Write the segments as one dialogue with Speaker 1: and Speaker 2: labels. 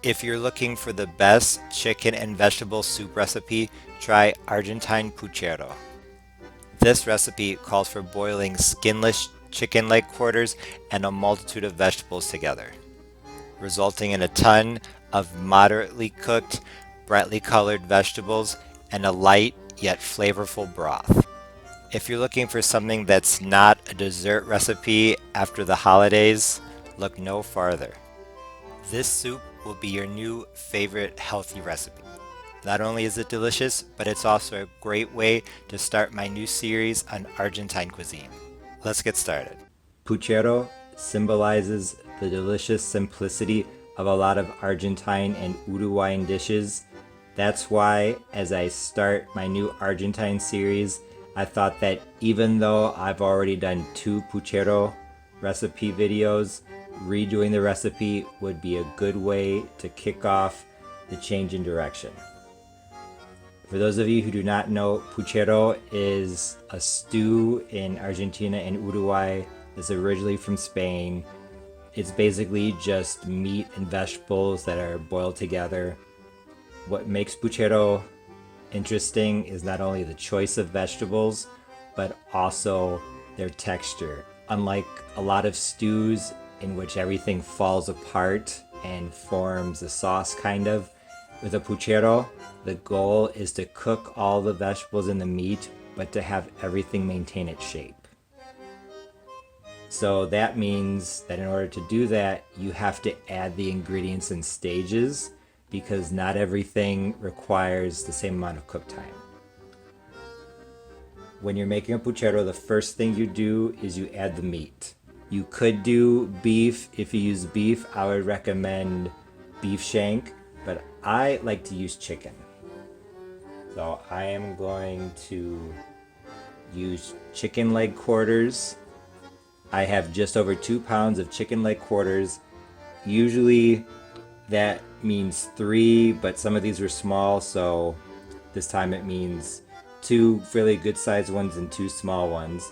Speaker 1: If you're looking for the best chicken and vegetable soup recipe, try Argentine Puchero. This recipe calls for boiling skinless chicken leg quarters and a multitude of vegetables together, resulting in a ton of moderately cooked, brightly colored vegetables and a light yet flavorful broth. If you're looking for something that's not a dessert recipe after the holidays, look no farther. This soup will be your new favorite healthy recipe. Not only is it delicious, but it's also a great way to start my new series on Argentine cuisine. Let's get started. Puchero symbolizes the delicious simplicity of a lot of Argentine and Uruguayan dishes. That's why, as I start my new Argentine series, I thought that even though I've already done 2 Puchero recipe videos, redoing the recipe would be a good way to kick off the change in direction. For those of you who do not know, Puchero is a stew in Argentina and Uruguay. It's originally from Spain. It's basically just meat and vegetables that are boiled together. What makes Puchero interesting is not only the choice of vegetables, but also their texture. Unlike a lot of stews in which everything falls apart and forms a sauce kind of, with a puchero, the goal is to cook all the vegetables in the meat, but to have everything maintain its shape. So that means that in order to do that, you have to add the ingredients in stages because not everything requires the same amount of cook time. When you're making a puchero, the first thing you do is you add the meat. You could do beef. If you use beef, I would recommend beef shank, but I like to use chicken. So I am going to use chicken leg quarters. I have just over 2 pounds of chicken leg quarters. Usually that means 3, but some of these were small, so this time it means 2 fairly good sized ones and 2 small ones.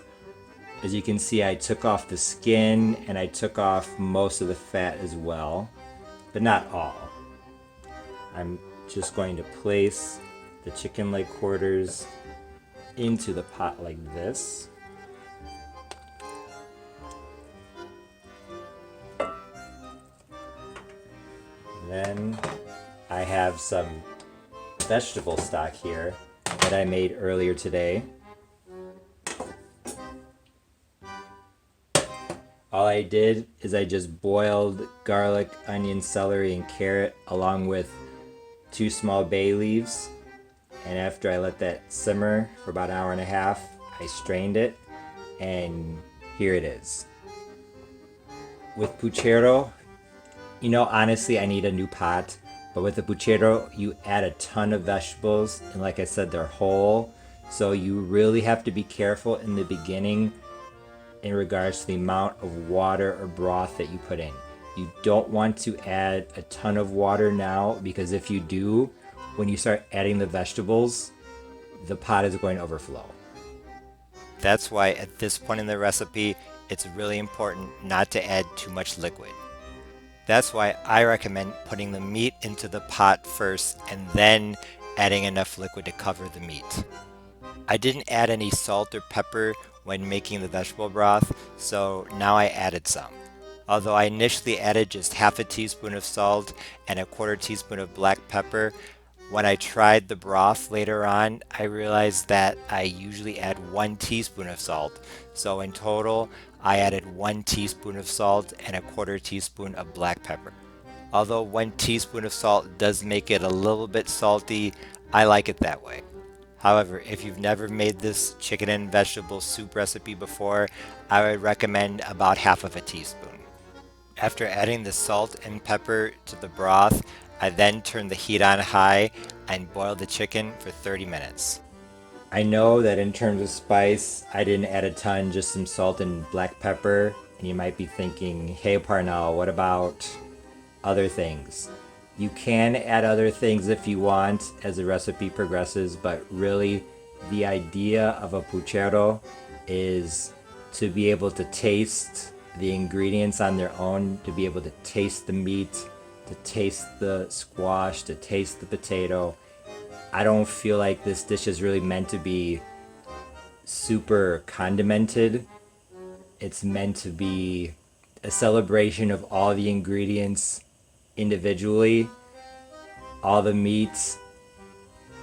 Speaker 1: As you can see, I took off the skin and I took off most of the fat as well, but not all. I'm just going to place the chicken leg quarters into the pot like this. Then I have some vegetable stock here that I made earlier today. All I did is I just boiled garlic, onion, celery, and carrot along with 2 small bay leaves. And after I let that simmer for about an hour and a half, I strained it, and here it is. With puchero, honestly, I need a new pot. But with the puchero, you add a ton of vegetables, and like I said, they're whole. So you really have to be careful in the beginning in regards to the amount of water or broth that you put in. You don't want to add a ton of water now, because if you do, when you start adding the vegetables, the pot is going to overflow. That's why at this point in the recipe, it's really important not to add too much liquid. That's why I recommend putting the meat into the pot first and then adding enough liquid to cover the meat. I didn't add any salt or pepper when making the vegetable broth, so now I added some. Although I initially added just half a teaspoon of salt and a quarter teaspoon of black pepper, when I tried the broth later on, I realized that I usually add 1 teaspoon of salt. So in total, I added 1 teaspoon of salt and a quarter teaspoon of black pepper. Although 1 teaspoon of salt does make it a little bit salty, I like it that way. However, if you've never made this chicken and vegetable soup recipe before, I would recommend about half of a teaspoon. After adding the salt and pepper to the broth, I then turned the heat on high and boiled the chicken for 30 minutes. I know that in terms of spice, I didn't add a ton, just some salt and black pepper. And you might be thinking, hey Parnell, what about other things? You can add other things if you want as the recipe progresses, but really the idea of a puchero is to be able to taste the ingredients on their own, to be able to taste the meat to taste the squash, to taste the potato. I don't feel like this dish is really meant to be super condimented. It's meant to be a celebration of all the ingredients individually. All the meats,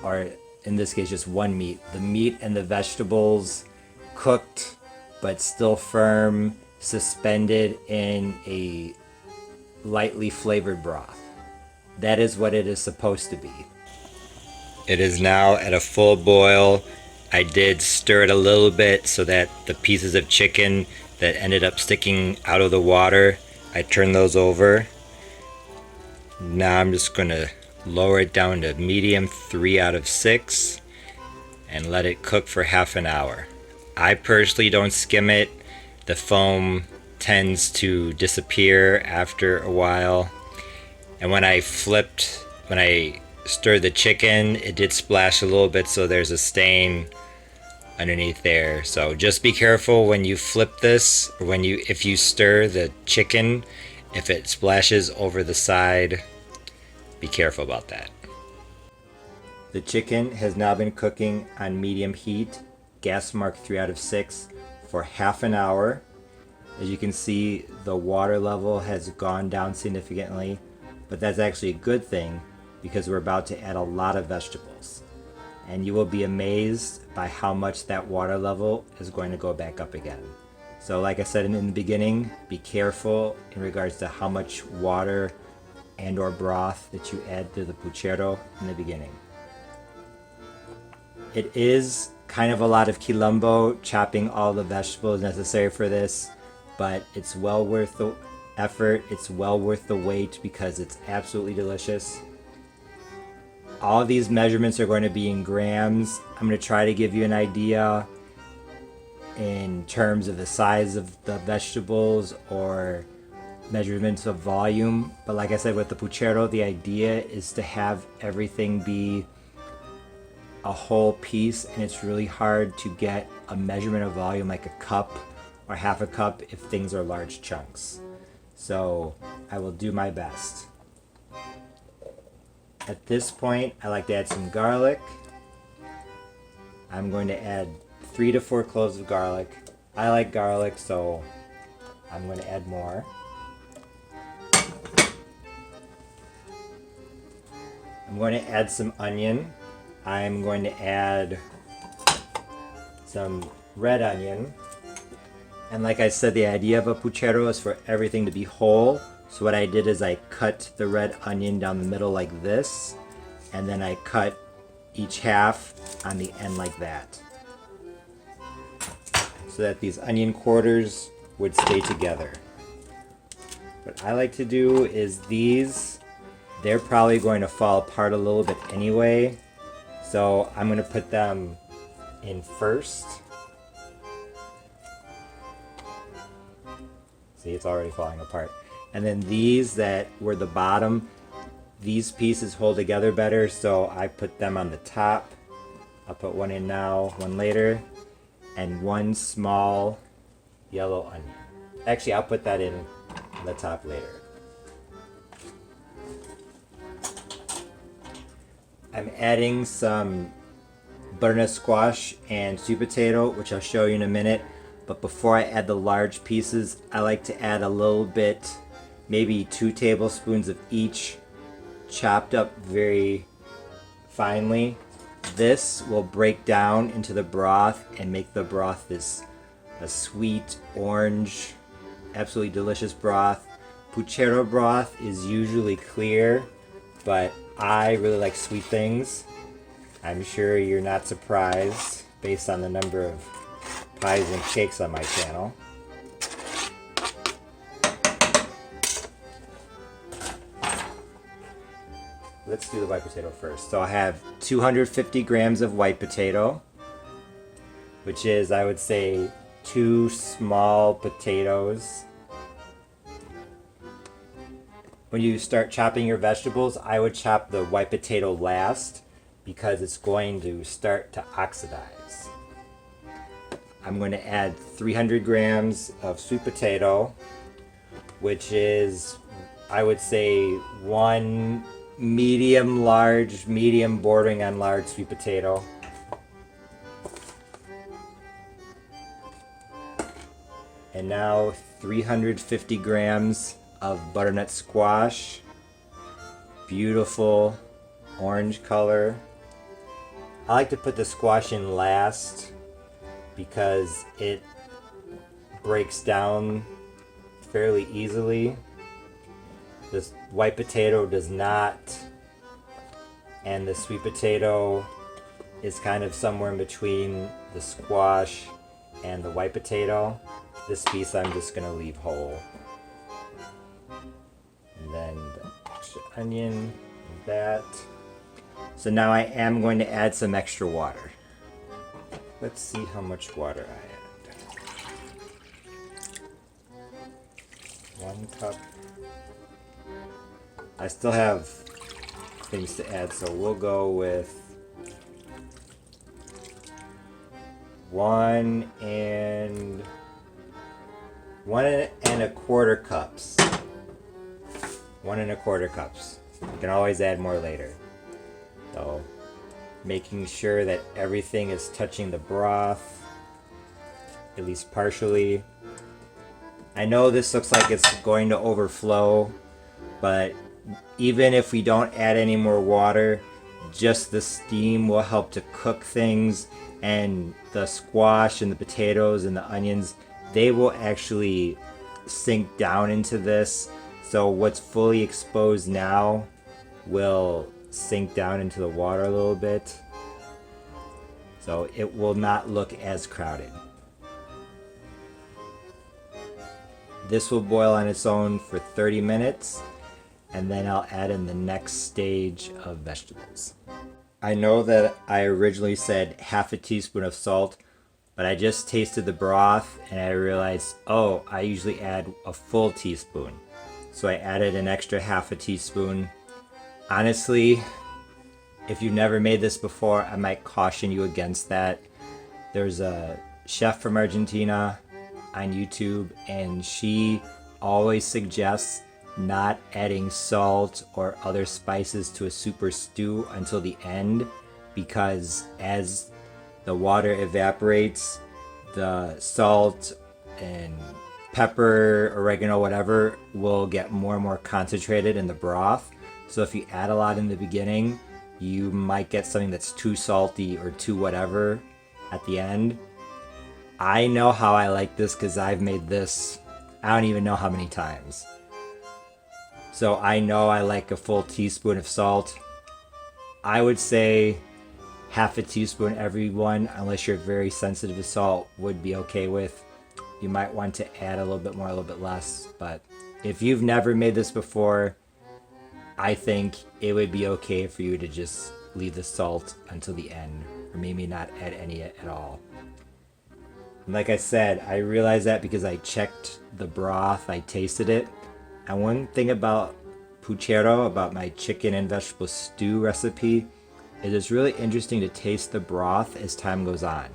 Speaker 1: or in this case just one meat, the meat and the vegetables cooked but still firm, suspended in a lightly flavored broth. That is what it is supposed to be. It is now at a full boil. I did stir it a little bit so that the pieces of chicken that ended up sticking out of the water, I turned those over. Now I'm just gonna lower it down to medium 3 out of 6 and let it cook for half an hour. I personally don't skim it. The foam tends to disappear after a while. And when I stirred the chicken, it did splash a little bit, so there's a stain underneath there. So just be careful when you flip this, or if you stir the chicken, if it splashes over the side, be careful about that. The chicken has now been cooking on medium heat, gas mark 3 out of 6, for half an hour. As you can see, the water level has gone down significantly, but that's actually a good thing because we're about to add a lot of vegetables. And you will be amazed by how much that water level is going to go back up again. So like I said in the beginning, be careful in regards to how much water and or broth that you add to the puchero in the beginning. It is kind of a lot of quilombo chopping all the vegetables necessary for this, but it's well worth the effort. It's well worth the wait because it's absolutely delicious. All of these measurements are going to be in grams. I'm going to try to give you an idea in terms of the size of the vegetables or measurements of volume. But like I said, with the puchero, the idea is to have everything be a whole piece, and it's really hard to get a measurement of volume like a cup or half a cup if things are large chunks. So I will do my best. At this point, I like to add some garlic. I'm going to add 3 to 4 cloves of garlic. I like garlic, so I'm going to add more. I'm going to add some onion. I'm going to add some red onion. And like I said, the idea of a puchero is for everything to be whole. So what I did is I cut the red onion down the middle like this, and then I cut each half on the end like that, so that these onion quarters would stay together. What I like to do is they're probably going to fall apart a little bit anyway, so I'm going to put them in first. See, it's already falling apart. And then these that were the bottom, these pieces hold together better, so I put them on the top. I'll put one in now, one later, and one small yellow onion. Actually, I'll put that in on the top later. I'm adding some butternut squash and sweet potato, which I'll show you in a minute. But before I add the large pieces, I like to add a little bit, maybe 2 tablespoons of each, chopped up very finely. This will break down into the broth and make the broth a sweet orange, absolutely delicious broth. Puchero broth is usually clear, but I really like sweet things. I'm sure you're not surprised based on the number of pies and cakes on my channel. Let's do the white potato first. So I have 250 grams of white potato, which is, I would say, 2 small potatoes. When you start chopping your vegetables, I would chop the white potato last because it's going to start to oxidize. I'm going to add 300 grams of sweet potato, which is I would say one medium large, medium bordering on large sweet potato. And now 350 grams of butternut squash. Beautiful orange color. I like to put the squash in last because it breaks down fairly easily. This white potato does not, and the sweet potato is kind of somewhere in between the squash and the white potato. This piece I'm just gonna leave whole. And then the extra onion, that. So now I am going to add some extra water. Let's see how much water I add. 1 cup. I still have things to add, so we'll go with 1.25 cups. 1.25 cups. You can always add more later. So, making sure that everything is touching the broth, at least partially. I know this looks like it's going to overflow, but even if we don't add any more water, just the steam will help to cook things, and the squash and the potatoes and the onions, they will actually sink down into this. So what's fully exposed now will sink down into the water a little bit. So it will not look as crowded. This will boil on its own for 30 minutes, and then I'll add in the next stage of vegetables. I know that I originally said half a teaspoon of salt, but I just tasted the broth and I realized, oh, I usually add a full teaspoon. So I added an extra half a teaspoon. Honestly, if you've never made this before, I might caution you against that. There's a chef from Argentina on YouTube, and she always suggests not adding salt or other spices to a soup or stew until the end, because as the water evaporates, the salt and pepper, oregano, whatever, will get more and more concentrated in the broth. So if you add a lot in the beginning, you might get something that's too salty or too whatever at the end. I know how I like this because I've made this, I don't even know how many times. So I know I like a full teaspoon of salt. I would say half a teaspoon everyone, unless you're very sensitive to salt, would be okay with. You might want to add a little bit more, a little bit less. But if you've never made this before, I think it would be okay for you to just leave the salt until the end, or maybe not add any at all. And like I said, I realized that because I checked the broth, I tasted it. And one thing about Puchero, about my chicken and vegetable stew recipe, is it's really interesting to taste the broth as time goes on.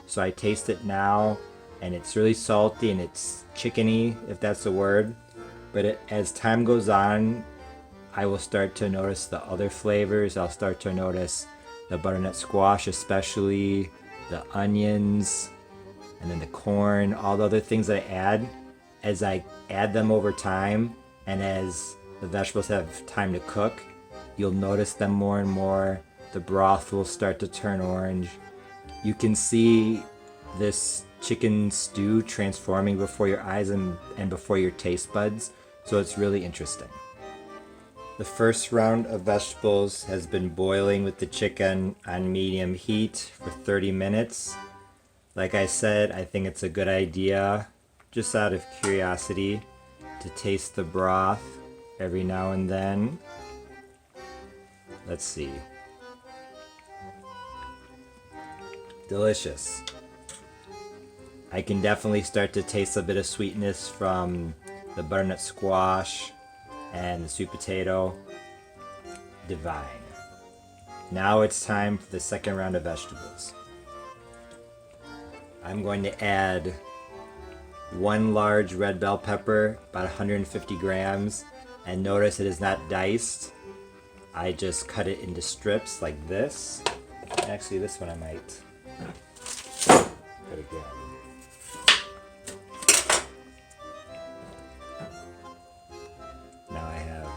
Speaker 1: So I taste it now, and it's really salty and it's chickeny, if that's the word. But as time goes on, I will start to notice the other flavors. I'll start to notice the butternut squash, especially the onions, and then the corn, all the other things that I add. As I add them over time, and as the vegetables have time to cook, you'll notice them more and more. The broth will start to turn orange. You can see this chicken stew transforming before your eyes and before your taste buds. So it's really interesting. The first round of vegetables has been boiling with the chicken on medium heat for 30 minutes. Like I said, I think it's a good idea, just out of curiosity, to taste the broth every now and then. Let's see. Delicious. I can definitely start to taste a bit of sweetness from the butternut squash and the sweet potato. Divine. Now it's time for the second round of vegetables. I'm going to add one large red bell pepper, about 150 grams. And notice it is not diced. I just cut it into strips like this. Actually, this one I might cut again. Now I have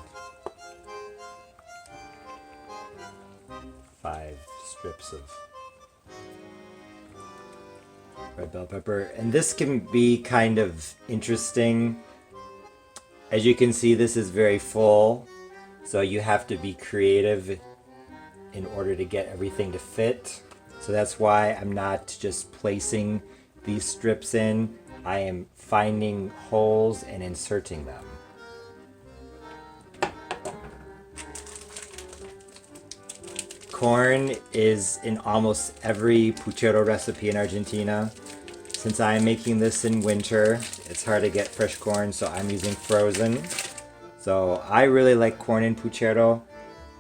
Speaker 1: 5 strips of red bell pepper. And this can be kind of interesting. As you can see, this is very full, so you have to be creative in order to get everything to fit. So that's why I'm not just placing these strips in. I am finding holes and inserting them. Corn is in almost every puchero recipe in Argentina. Since I am making this in winter, it's hard to get fresh corn, so I'm using frozen. So I really like corn in puchero.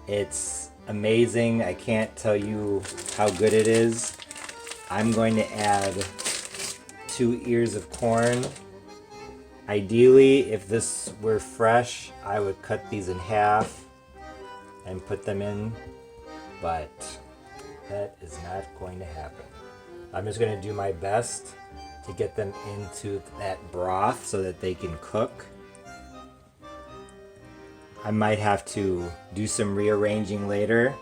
Speaker 1: It's amazing. I can't tell you how good it is. I'm going to add 2 ears of corn. Ideally, if this were fresh, I would cut these in half and put them in, but that is not going to happen. I'm just going to do my best to get them into that broth so that they can cook. I might have to do some rearranging later.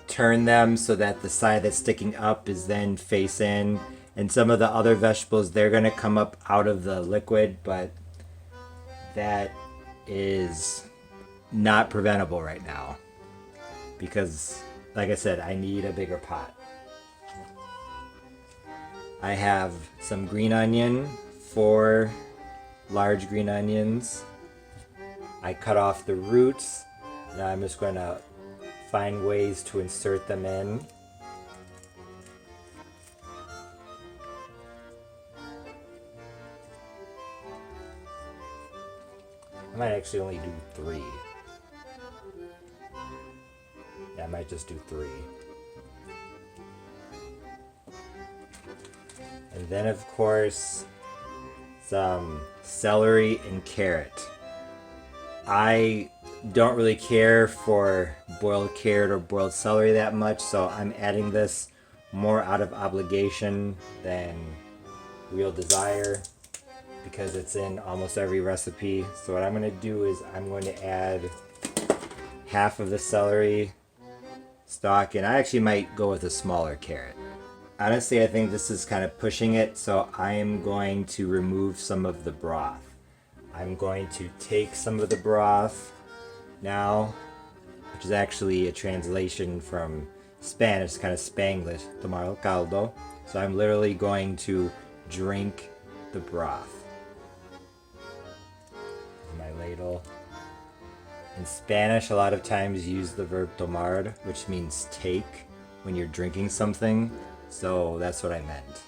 Speaker 1: Turn them so that the side that's sticking up is then face in. And some of the other vegetables, they're going to come up out of the liquid, but that is not preventable right now. Because, like I said, I need a bigger pot. I have some green onion, 4 large green onions. I cut off the roots. Now I'm just going to find ways to insert them in. I might actually only do 3. Yeah, I might just do 3. And then, of course, some celery and carrot. I don't really care for boiled carrot or boiled celery that much, so I'm adding this more out of obligation than real desire because it's in almost every recipe. So what I'm going to do is I'm going to add half of the celery stalk, and I actually might go with a smaller carrot. Honestly, I think this is kind of pushing it, so I am going to remove some of the broth. I'm going to take some of the broth now, which is actually a translation from Spanish, kind of Spanglish, tomar el caldo. So I'm literally going to drink the broth. My ladle. In Spanish, a lot of times you use the verb tomar, which means take, when you're drinking something. So that's what I meant.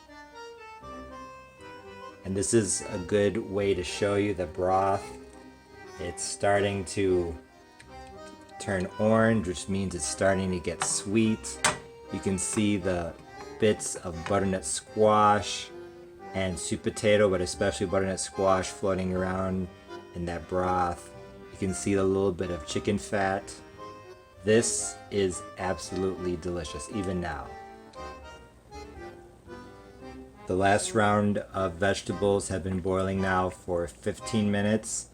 Speaker 1: And this is a good way to show you the broth. It's starting to turn orange, which means it's starting to get sweet. You can see the bits of butternut squash and sweet potato, but especially butternut squash floating around in that broth. You can see a little bit of chicken fat. This is absolutely delicious, even now. The last round of vegetables have been boiling now for 15 minutes.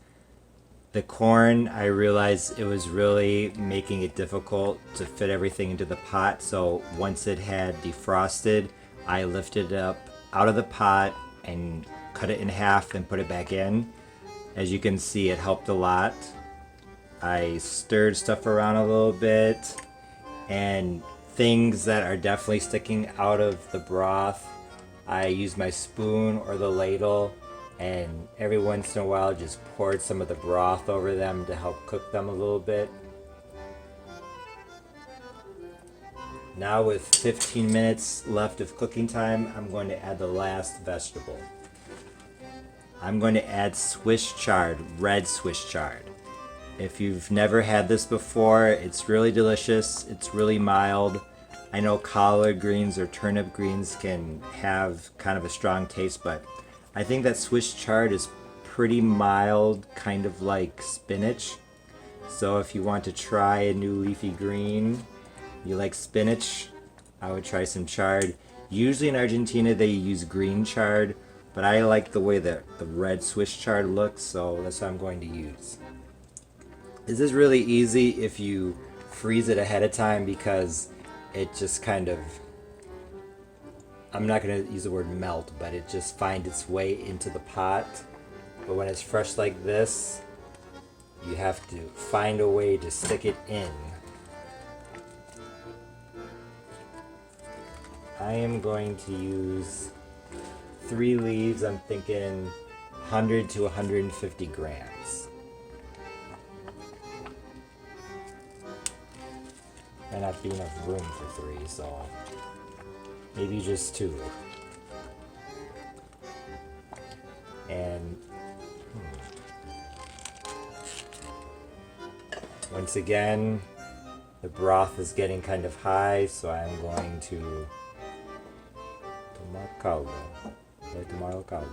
Speaker 1: The corn, I realized it was really making it difficult to fit everything into the pot, so once it had defrosted, I lifted it up out of the pot and cut it in half and put it back in. As you can see, it helped a lot. I stirred stuff around a little bit, and things that are definitely sticking out of the broth, I used my spoon or the ladle, and every once in a while just poured some of the broth over them to help cook them a little bit. Now with 15 minutes left of cooking time, I'm going to add the last vegetable. I'm going to add Swiss chard, red Swiss chard. If you've never had this before, it's really delicious, it's really mild. I know collard greens or turnip greens can have kind of a strong taste, but I think that Swiss chard is pretty mild, kind of like spinach. So if you want to try a new leafy green, you like spinach, I would try some chard. Usually in Argentina they use green chard, but I like the way that the red Swiss chard looks, so that's what I'm going to use. This is really easy if you freeze it ahead of time, because it just kind of, I'm not going to use the word melt, but it just finds its way into the pot. But when it's fresh like this, you have to find a way to stick it in. I am going to use 3 leaves. I'm thinking 100 to 150 grams. Might not be enough room for 3, so maybe just 2. And once again, the broth is getting kind of high, so I'm going to tomar caldo. Voy a tomar el caldo.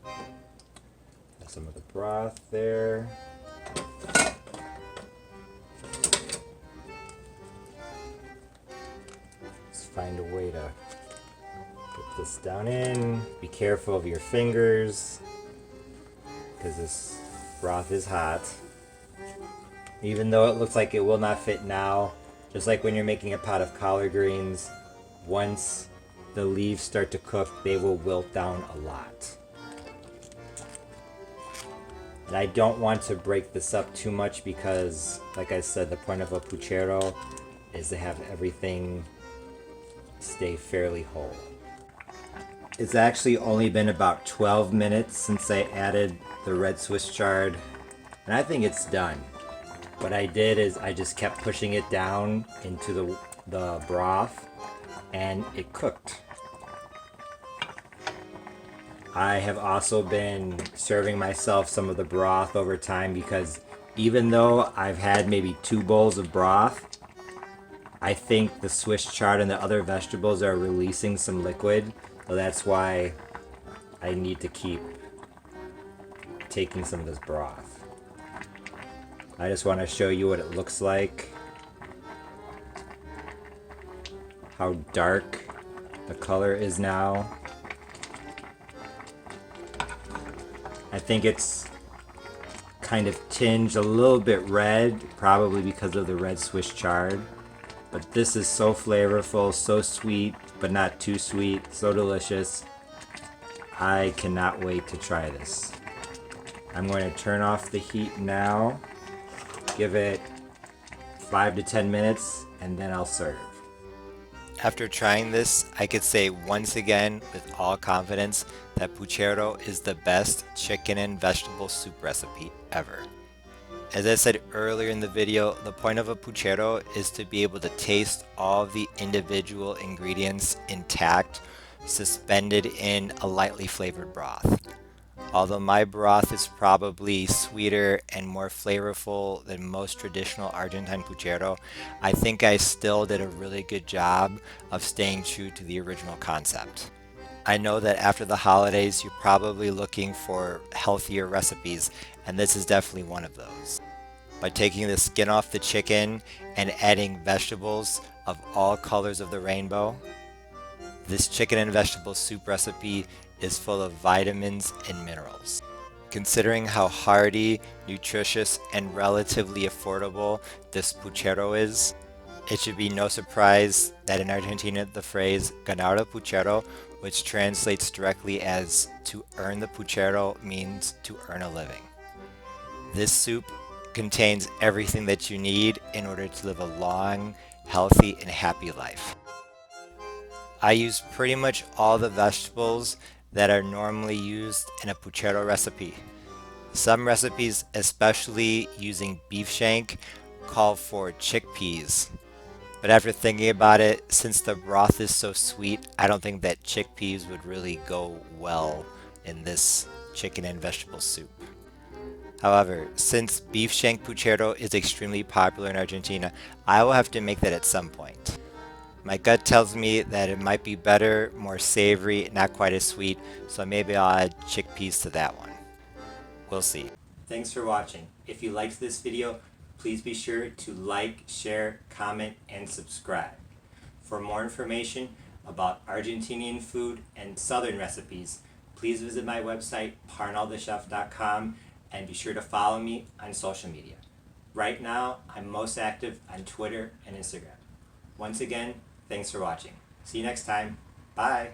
Speaker 1: Have some of the broth there. Let's find a way to put this down in. Be careful of your fingers, because this broth is hot. Even though it looks like it will not fit now, just like when you're making a pot of collard greens, once the leaves start to cook, they will wilt down a lot. And I don't want to break this up too much because, like I said, the point of a puchero is to have everything stay fairly whole. It's actually only been about 12 minutes since I added the red Swiss chard, and I think it's done. What I did is I just kept pushing it down into the broth, and it cooked. I have also been serving myself some of the broth over time, because even though I've had maybe 2 bowls of broth, I think the Swiss chard and the other vegetables are releasing some liquid, so that's why I need to keep taking some of this broth. I just want to show you what it looks like, how dark the color is now. I think it's kind of tinged a little bit red, probably because of the red Swiss chard. But this is so flavorful, so sweet, but not too sweet, so delicious. I cannot wait to try this. I'm going to turn off the heat now, give it 5 to 10 minutes, and then I'll serve. After trying this, I could say once again with all confidence that Puchero is the best chicken and vegetable soup recipe ever. As I said earlier in the video, the point of a Puchero is to be able to taste all of the individual ingredients intact, suspended in a lightly flavored broth. Although my broth is probably sweeter and more flavorful than most traditional Argentine Puchero, I think I still did a really good job of staying true to the original concept. I know that after the holidays, you're probably looking for healthier recipes, and this is definitely one of those. By taking the skin off the chicken and adding vegetables of all colors of the rainbow, this chicken and vegetable soup recipe is full of vitamins and minerals. Considering how hearty, nutritious, and relatively affordable this Puchero is, it should be no surprise that in Argentina the phrase ganar el Puchero, which translates directly as to earn the Puchero, means to earn a living. This soup contains everything that you need in order to live a long, healthy, and happy life. I use pretty much all the vegetables that are normally used in a Puchero recipe. Some recipes, especially using beef shank, call for chickpeas. But after thinking about it, since the broth is so sweet, I don't think that chickpeas would really go well in this chicken and vegetable soup. However, since beef shank Puchero is extremely popular in Argentina, I will have to make that at some point. My gut tells me that it might be better, more savory, not quite as sweet, so maybe I'll add chickpeas to that one. We'll see. Thanks for watching. If you liked this video, please be sure to like, share, comment, and subscribe. For more information about Argentinian food and Southern recipes, please visit my website, parnellthechef.com, and be sure to follow me on social media. Right now, I'm most active on Twitter and Instagram. Once again, thanks for watching. See you next time. Bye.